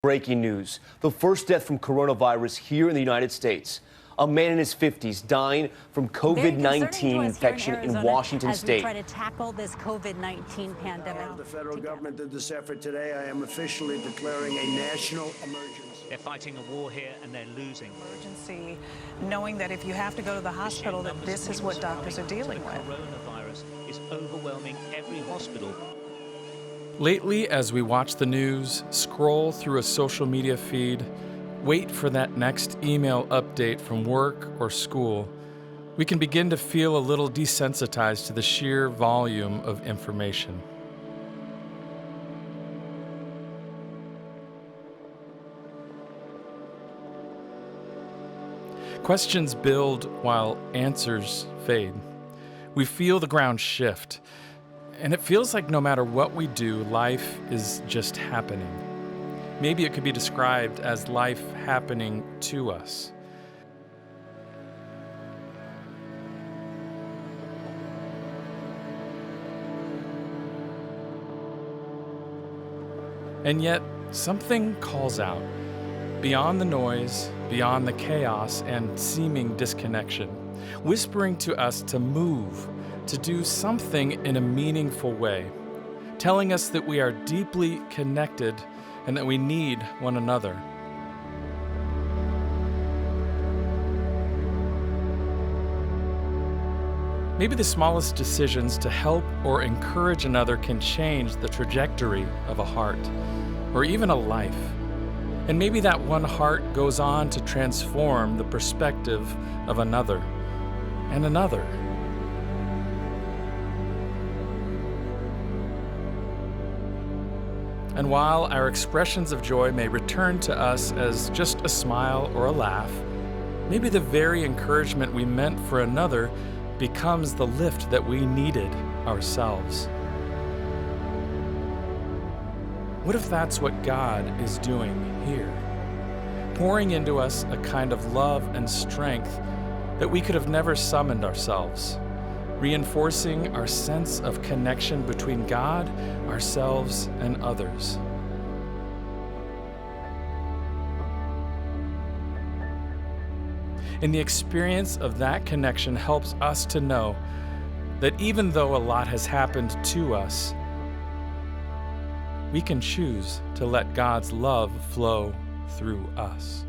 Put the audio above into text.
Breaking news. The first death from coronavirus here in the United States. A man in his 50s dying from COVID-19 infection in Washington State. As we try to tackle this COVID-19 pandemic. The federal government did this effort today. I am officially declaring a national emergency. They're fighting a war here and they're losing. Emergency, knowing that if you have to go to the hospital, that this is what doctors are dealing with. Coronavirus is overwhelming every hospital. Lately, as we watch the news, scroll through a social media feed, wait for that next email update from work or school, we can begin to feel a little desensitized to the sheer volume of information. Questions build while answers fade. We feel the ground shift. And it feels like no matter what we do, life is just happening. Maybe it could be described as life happening to us. And yet, something calls out, beyond the noise, beyond the chaos and seeming disconnection, whispering to us to move, to do something in a meaningful way, telling us that we are deeply connected and that we need one another. Maybe the smallest decisions to help or encourage another can change the trajectory of a heart, or even a life. And maybe that one heart goes on to transform the perspective of another and another. And while our expressions of joy may return to us as just a smile or a laugh, maybe the very encouragement we meant for another becomes the lift that we needed ourselves. What if that's what God is doing here? Pouring into us a kind of love and strength that we could have never summoned ourselves, reinforcing our sense of connection between God, ourselves, and others. And the experience of that connection helps us to know that even though a lot has happened to us, we can choose to let God's love flow through us.